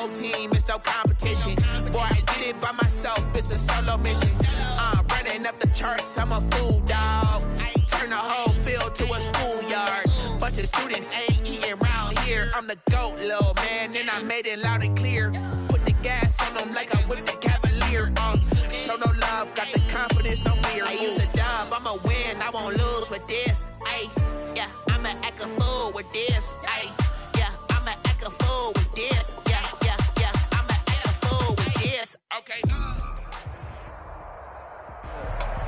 whole team, it's no competition. Boy, I did it by myself, it's a solo mission. Running up the charts, I'm a fool, dog. Turn the whole field to a schoolyard. Bunch of students ain't eating round here. I'm the GOAT, little man, and I made it loud and clear. Put the gas on them like I'm with the Cavalier. Show no love, got the confidence, no fear. I use a dub, I'ma win, I won't lose with this. Ay, yeah, I'ma act a fool with this. Ay, yeah, I'ma act a fool with this. Yeah, yeah, yeah, I'ma act a fool with this. Okay.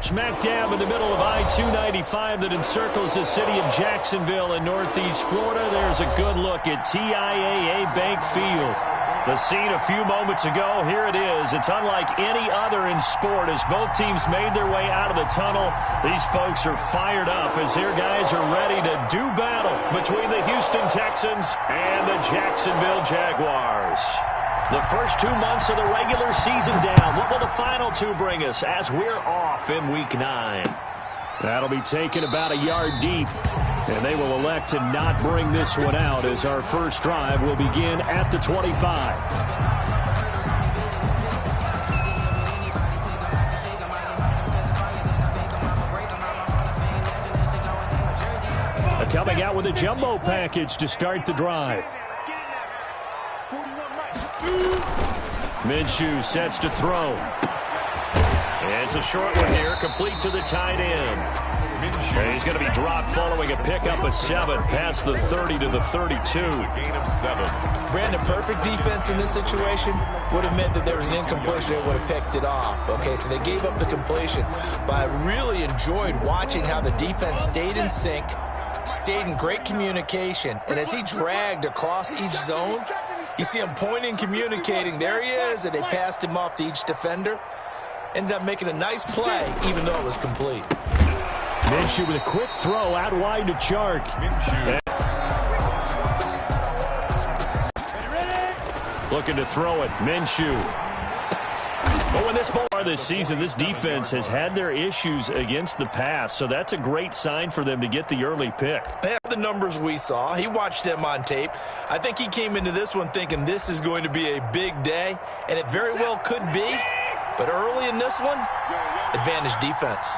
Smack dab in the middle of I-295 that encircles the city of Jacksonville in northeast Florida. There's a good look at TIAA Bank Field. The scene a few moments ago, here it is. It's unlike any other in sport as both teams made their way out of the tunnel. These folks are fired up as their guys are ready to do battle between the Houston Texans and the Jacksonville Jaguars. The first 2 months of the regular season down. What will the final two bring us as we're off in Week 9? That'll be taken about a yard deep. And they will elect to not bring this one out as our first drive will begin at the 25. Coming out with a jumbo package to start the drive. Minshew sets to throw. And it's a short one here, complete to the tight end. And he's going to be dropped following a pickup of 7 past the 30 to the 32. Gain of 7. Brandon, perfect defense in this situation would have meant that there was an incompletion. They would have picked it off. Okay, so they gave up the completion. But I really enjoyed watching how the defense stayed in sync, stayed in great communication. And as he dragged across each zone, you see him pointing, communicating. There he is, and they passed him off to each defender. Ended up making a nice play, even though it was complete. Minshew with a quick throw out wide to Chark. Looking to throw it. Minshew. But when this ball this season, this defense has had their issues against the pass, so that's a great sign for them to get the early pick. They have the numbers we saw. He watched them on tape. I think he came into this one thinking this is going to be a big day, and it very well could be. But early in this one, advantage defense.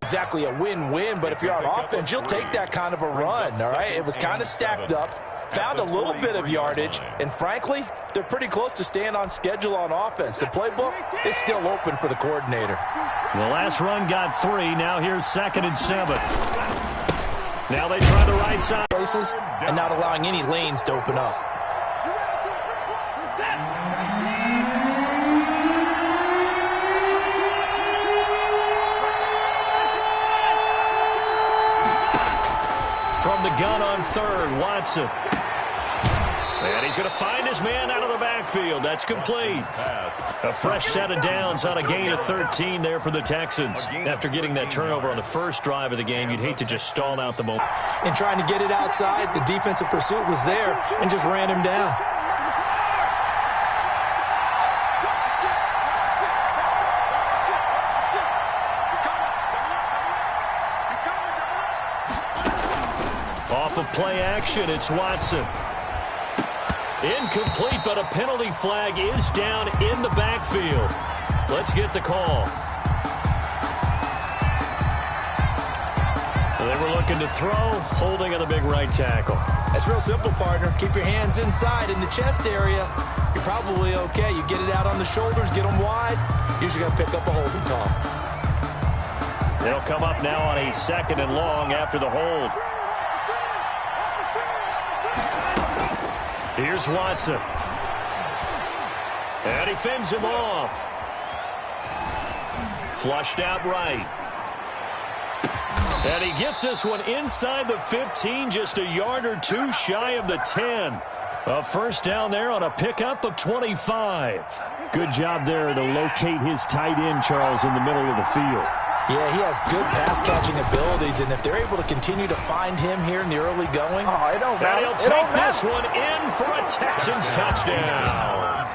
Exactly a win-win, but if you're on offense, you'll take that kind of a run, all right? It was kind of stacked up, found a little bit of yardage, and frankly, they're pretty close to staying on schedule on offense. The playbook is still open for the coordinator. The last run got 3. Now here's 2nd and 7. Now they try the right side. Places and not allowing any lanes to open up. From the gun on 3rd, Watson. And he's going to find his man out of the backfield. That's complete. A fresh set of downs on a gain of 13 there for the Texans. After getting that turnover on the first drive of the game, you'd hate to just stall out the moment. And trying to get it outside, the defensive pursuit was there and just ran him down. Off of play action, it's Watson. Incomplete, but a penalty flag is down in the backfield. Let's get the call. They were looking to throw, holding on the big right tackle. That's real simple, partner. Keep your hands inside in the chest area. You're probably okay. You get it out on the shoulders, get them wide. Usually going to pick up a holding call. They'll come up now on a 2nd and long after the hold. Here's Watson. And he fends him off. Flushed out right. And he gets this one inside the 15, just a yard or 2 shy of the 10. A first down there on a pickup of 25. Good job there to locate his tight end, Charles, in the middle of the field. Yeah, he has good pass-catching abilities, and if they're able to continue to find him here in the early going, and he'll take this one in for a Texans touchdown.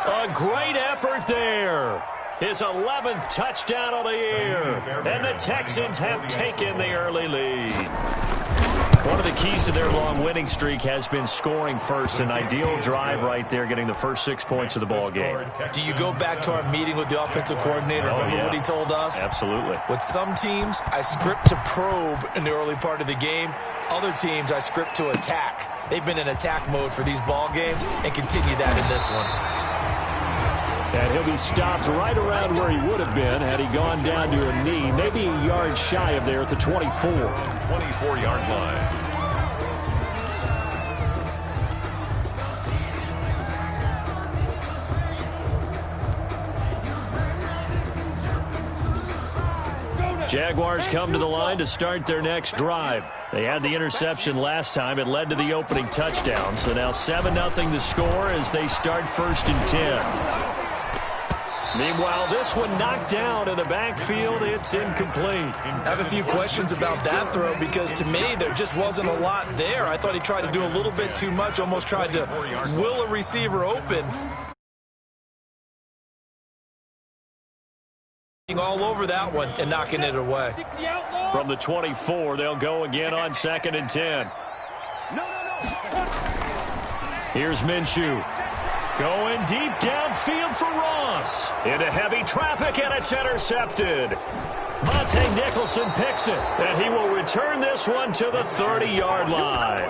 A great effort there. His 11th touchdown of the year, and the Texans have taken the early lead. One of the keys to their long winning streak has been scoring first. An ideal drive right there, getting the first 6 points of the ball game. Do you go back to our meeting with the offensive coordinator? Remember what he told us? Absolutely. With some teams, I script to probe in the early part of the game. Other teams, I script to attack. They've been in attack mode for these ball games and continue that in this one. And he'll be stopped right around where he would have been had he gone down to a knee, maybe a yard shy of there at the 24. 24-yard line. Jaguars come to the line to start their next drive. They had the interception last time. It led to the opening touchdown. So now 7-0 the score as they start 1st and 10. Meanwhile, this one knocked down in the backfield. It's incomplete. I have a few questions about that throw because to me there just wasn't a lot there. I thought he tried to do a little bit too much, almost tried to will a receiver open. All over that one and knocking it away. From the 24, they'll go again on 2nd and 10. Here's Minshew. Going deep downfield for Ross. Into heavy traffic, and it's intercepted. Monte Nicholson picks it, and he will return this one to the 30-yard line.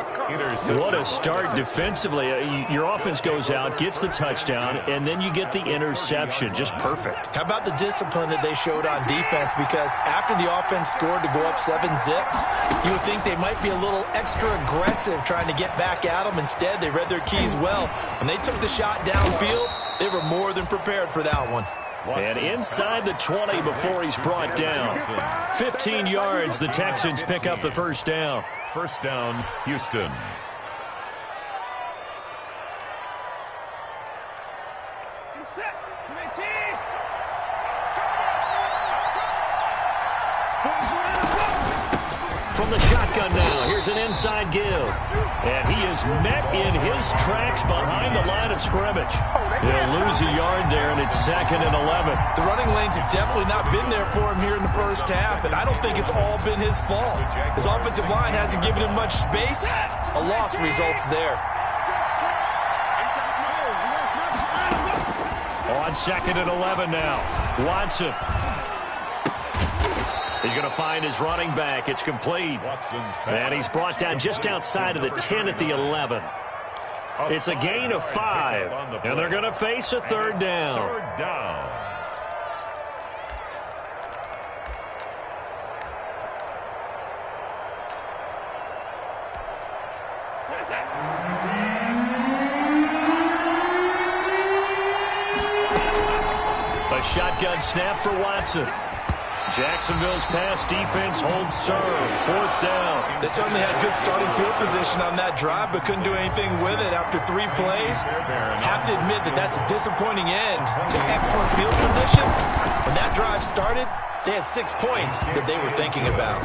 What a start defensively. Your offense goes out, gets the touchdown, and then you get the interception. Just perfect. How about the discipline that they showed on defense? Because after the offense scored to go up 7-zip, you would think they might be a little extra aggressive trying to get back at them. Instead, they read their keys well. When they took the shot downfield, they were more than prepared for that one. And inside the 20 before he's brought down. 15 yards, the Texans pick up the first down. First down, Houston. From the shotgun now, here's an inside give. And he is met in his tracks behind the line of scrimmage. He'll lose a yard there, and it's 2nd and 11. The running lanes have definitely not been there for him here in the first half, and I don't think it's all been his fault. His offensive line hasn't given him much space. A loss results there. On 2nd and 11 now. Watson. He's going to find his running back. It's complete. And he's brought down just outside of the 10 at the 11. It's a gain of 5. And they're going to face a 3rd down. Third down. A shotgun snap for Watson. Jacksonville's pass defense holds serve. 4th down. They certainly had good starting field position on that drive, but couldn't do anything with it after 3 plays. Have to admit that that's a disappointing end to excellent field position. When that drive started, they had 6 points that they were thinking about.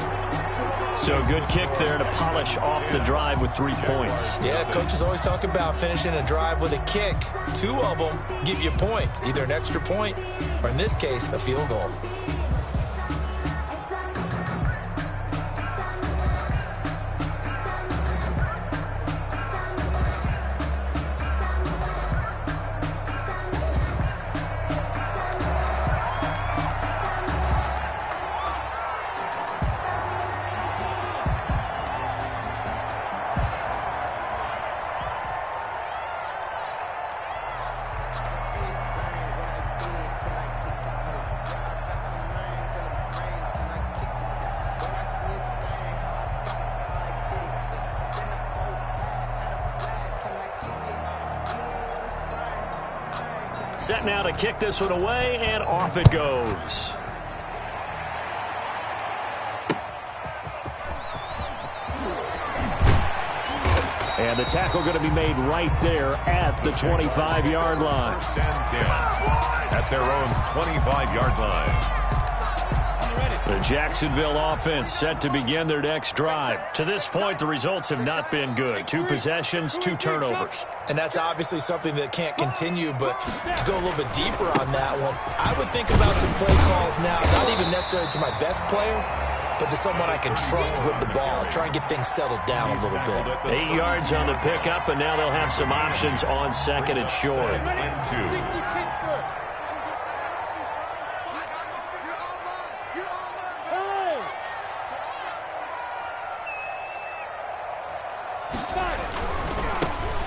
So good kick there to polish off the drive with 3 points. Yeah, coaches always talk about finishing a drive with a kick. 2 of them give you points, either an extra point or, in this case, a field goal. Set now to kick this one away, and off it goes. And the tackle going to be made right there at the 25-yard line. First and 10 at their own 25-yard line. The Jacksonville offense set to begin their next drive. To this point, the results have not been good. 2 possessions, 2 turnovers. And that's obviously something that can't continue, but to go a little bit deeper on that one, I would think about some play calls now, not even necessarily to my best player, but to someone I can trust with the ball. Try and get things settled down a little bit. 8 yards on the pickup, and now they'll have some options on second and short.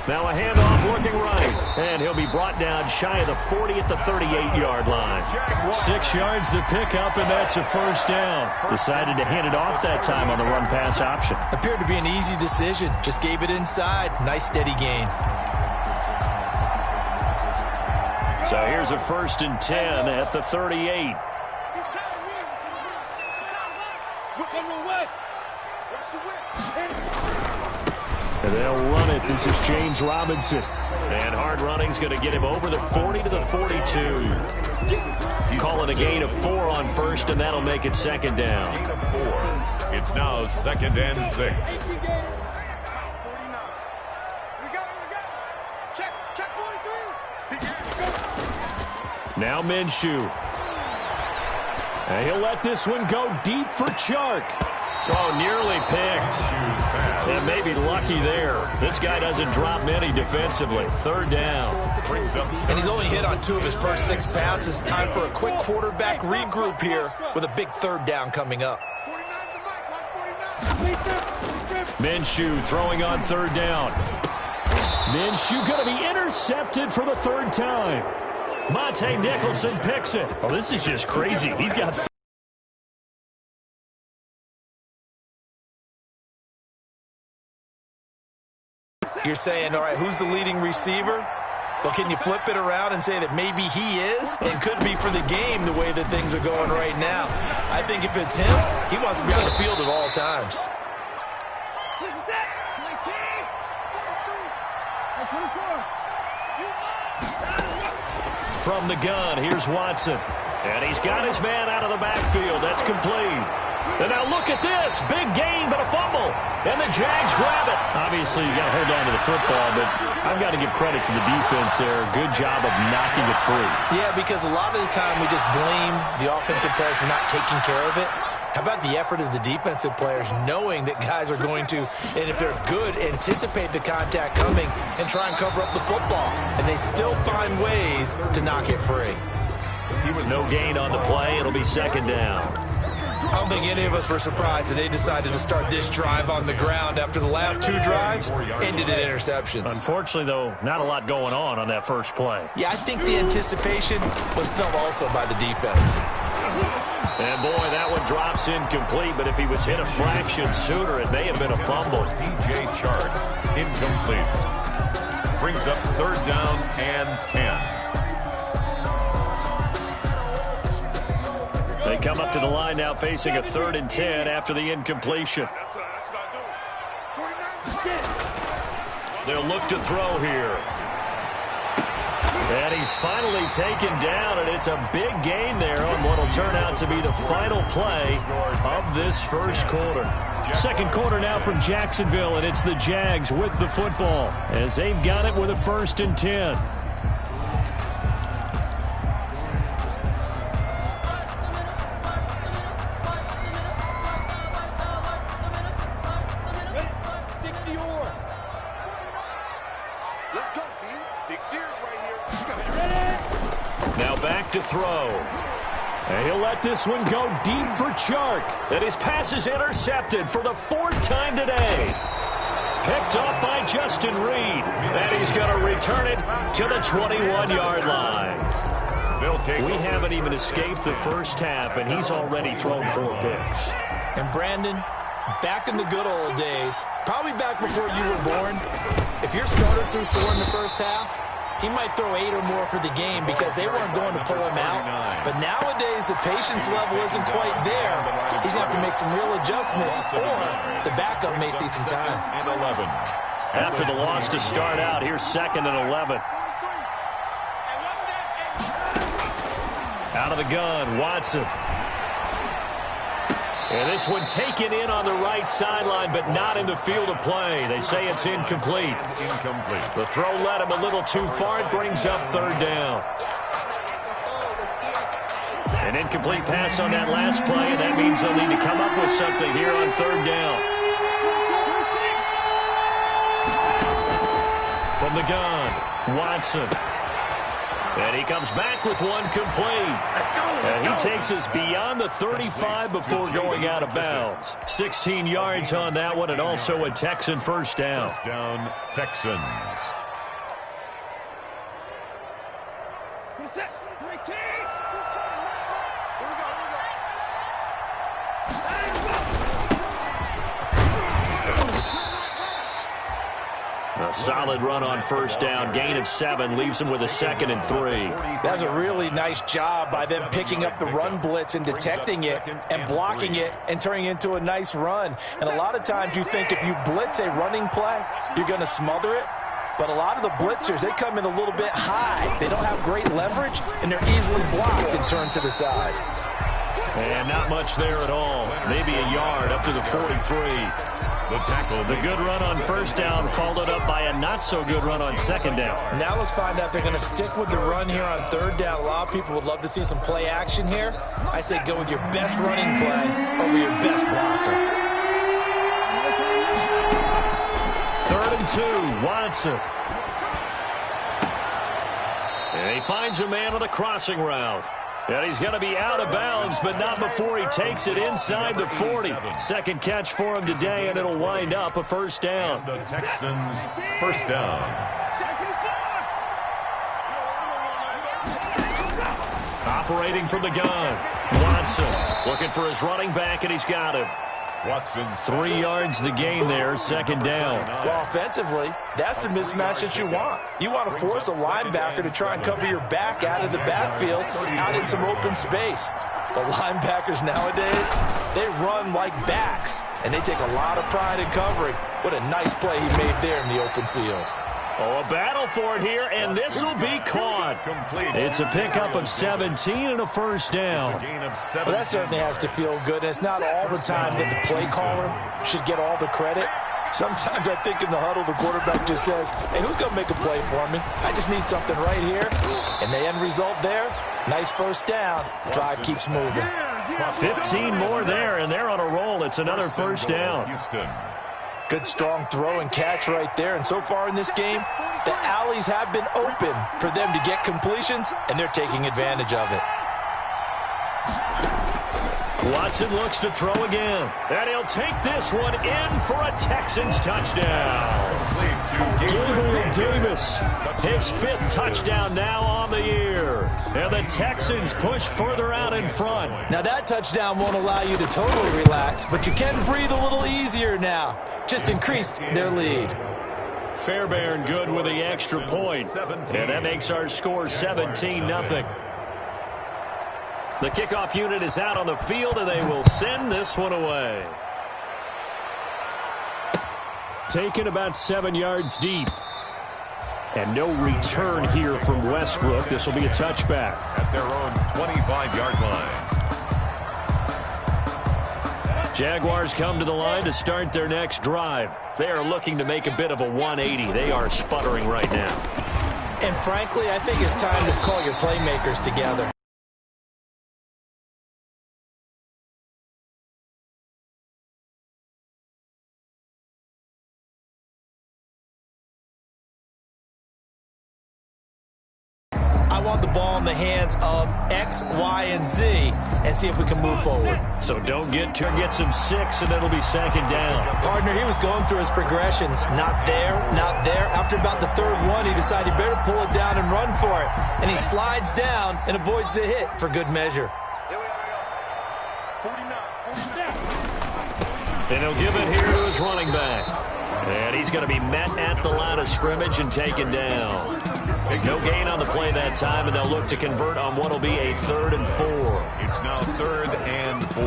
Now a handoff looking right, and he'll be brought down shy of the 40 at the 38-yard line. 6 yards the pickup, and that's a first down. Decided to hand it off that time on the run-pass option. Appeared to be an easy decision. Just gave it inside. Nice steady gain. So here's a 1st and 10 at the 38. And they'll run it. This is James Robinson. And hard running's going to get him over the 40 to the 42. Calling a gain of 4 on first, and that'll make it second down. Gain of 4. It's now 2nd and 6. Now Minshew. And he'll let this one go deep for Chark. Oh, nearly picked. That may be lucky there. This guy doesn't drop many defensively. 3rd down. And he's only hit on 2 of his first 6 passes. Time for a quick quarterback regroup here with a big 3rd down coming up. Minshew throwing on 3rd down. Minshew going to be intercepted for the 3rd time. Monte Nicholson picks it. Oh, this is just crazy. He's got... You're saying, all right, who's the leading receiver? Well, can you flip it around and say that maybe he is and could be for the game the way that things are going right now? I think if it's him, he wants to be on the field at all times. From the gun, here's Watson. And he's got his man out of the backfield. That's complete. And now look at this. Big gain, but a fumble. And the Jags grab it. Obviously, you got to hold on to the football, but I've got to give credit to the defense there. Good job of knocking it free. Yeah, because a lot of the time we just blame the offensive players for not taking care of it. How about the effort of the defensive players knowing that guys are going to, and if they're good, anticipate the contact coming and try and cover up the football. And they still find ways to knock it free. No gain on the play. It'll be 2nd down. I don't think any of us were surprised that they decided to start this drive on the ground after the last 2 drives ended in interceptions. Unfortunately, though, not a lot going on that first play. Yeah, I think the anticipation was felt also by the defense. And, boy, that one drops incomplete, but if he was hit a fraction sooner, it may have been a fumble. DJ Chark, incomplete. Brings up 3rd down and 10. They come up to the line now facing a 3rd and 10 after the incompletion. They'll look to throw here. And he's finally taken down, and it's a big gain there on what will turn out to be the final play of this first quarter. 2nd quarter now from Jacksonville, and it's the Jags with the football as they've got it with a 1st and 10. To throw. And he'll let this one go deep for Chark. And his pass is intercepted for the 4th time today. Picked up by Justin Reed. And he's going to return it to the 21-yard line. We haven't even escaped the first half, and he's already thrown 4 picks. And Brandon, back in the good old days, probably back before you were born, if your starter threw 4 in the first half, he might throw 8 or more for the game because they weren't going to pull him out. But nowadays, the patience level isn't quite there. He's going to have to make some real adjustments, or the backup may see some time. And 11. After the loss to start out, here's 2nd and 11. Out of the gun, Watson. And this one taken in on the right sideline, but not in the field of play. They say it's incomplete. The throw led him a little too far. It brings up 3rd down. An incomplete pass on that last play, and that means they'll need to come up with something here on third down. From the gun, Watson. And he comes back with one complete. And he takes us beyond the 35 before going out of bounds. 16 yards on that one, and also a Texan first down. First down, Texans. A solid run on first down. Gain of 7 leaves him with a 2nd and 3. That's a really nice job by them picking up the run blitz and detecting it and blocking it and turning it into a nice run. And a lot of times you think if you blitz a running play, you're going to smother it. But a lot of the blitzers, they come in a little bit high. They don't have great leverage, and they're easily blocked and turned to the side. And not much there at all. Maybe a yard up to the 43. The good run on first down followed up by a not-so-good run on second down. Now let's find out if they're going to stick with the run here on third down. A lot of people would love to see some play action here. I say go with your best running play over your best blocker. 3rd and 2, Watson. And he finds a man on the crossing route. And he's going to be out of bounds, but not before he takes it inside the 40. Second catch for him today, and it'll wind up a first down. The Texans, first down. Operating from the gun, Watson looking for his running back, and he's got him. Watson's 3 yards the gain there, second down. Well, offensively, that's the mismatch that you want. You want to force a linebacker to try and cover your back out of the backfield, out in some open space. The linebackers nowadays, they run like backs, and they take a lot of pride in covering. What a nice play he made there in the open field. Oh, a battle for it here, and this will be caught. It's a pickup of 17 and a first down. Well, that certainly has to feel good. And it's not all the time that the play caller should get all the credit. Sometimes I think in the huddle, the quarterback just says, hey, who's going to make a play for me? I just need something right here. And the end result there, nice first down. Drive keeps moving. 15 more there, and they're on a roll. It's another first down. Houston. Good strong throw and catch right there. And so far in this game, the alleys have been open for them to get completions, and they're taking advantage of it. Watson looks to throw again. And he'll take this one in for a Texans touchdown. Gabriel Davis, his 5th touchdown now on the year. And the Texans push further out in front. Now that touchdown won't allow you to totally relax, but you can breathe a little easier now. Just increased their lead. Fairbairn good with the extra point. And that makes our score 17-0. The kickoff unit is out on the field, and they will send this one away. Taken about 7 yards deep. And no return here from Westbrook. This will be a touchback. At their own 25-yard line. Jaguars come to the line to start their next drive. They are looking to make a bit of a 180. They are sputtering right now. And frankly, I think it's time to call your playmakers together. I want the ball in the hands of X, Y, and Z and see if we can move forward. So don't get some 6, and it'll be second down. Partner, he was going through his progressions. Not there, not there. After about the 3rd one, he decided he better pull it down and run for it. And he slides down and avoids the hit for good measure. And he'll give it here to his running back. And he's going to be met at the line of scrimmage and taken down. No gain on the play that time, and they'll look to convert on what will be a 3rd and 4. It's now 3rd and 4.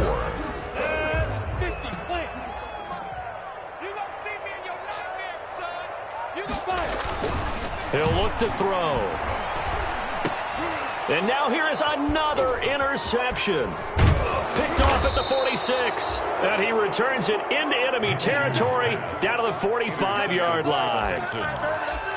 He'll look to throw. And now here is another interception. Picked off at the 46. And he returns it into enemy territory down to the 45-yard line.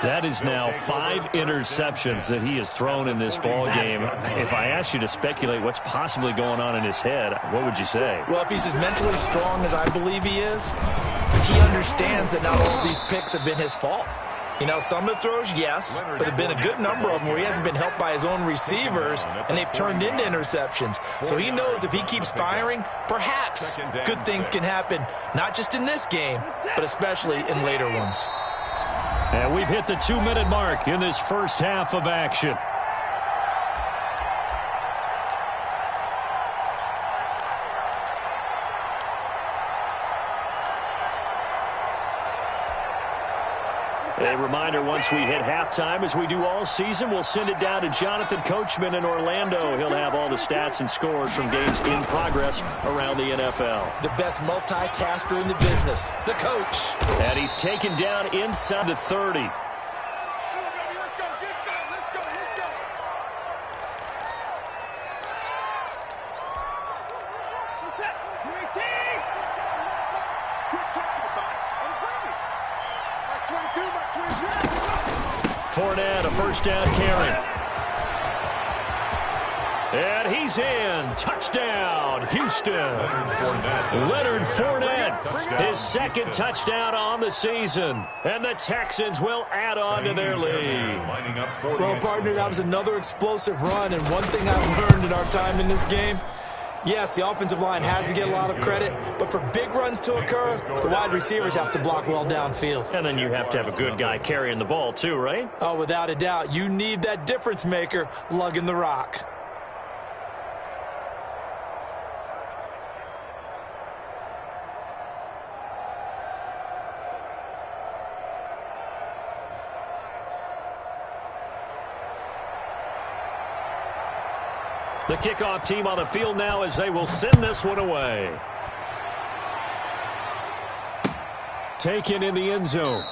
That is now 5 interceptions that he has thrown in this ball game. If I asked you to speculate what's possibly going on in his head, what would you say? Well, if he's as mentally strong as I believe he is, he understands that not all of these picks have been his fault. You know, some of the throws, yes, but there have been a good number of them where he hasn't been helped by his own receivers, and they've turned into interceptions. So he knows if he keeps firing, perhaps good things can happen, not just in this game, but especially in later ones. And we've hit the 2-minute mark in this first half of action. A reminder, once we hit halftime, as we do all season, we'll send it down to Jonathan Coachman in Orlando. He'll have all the stats and scores from games in progress around the NFL. The best multitasker in the business, the coach. And he's taken down inside the 30. Fournette, a first down carry. And he's in. Touchdown, Houston. Leonard Fournette, his second touchdown on the season. And the Texans will add on to their lead. Well, partner, that was another explosive run. And one thing I've learned in our time in this game, yes, the offensive line has to get a lot of credit, but for big runs to occur, the wide receivers have to block well downfield. And then you have to have a good guy carrying the ball too, right? Oh, without a doubt. You need that difference maker lugging the rock. The kickoff team on the field now as they will send this one away. Taken in the end zone.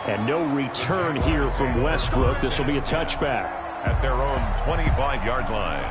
And no return here from Westbrook. This will be a touchback. At their own 25-yard line.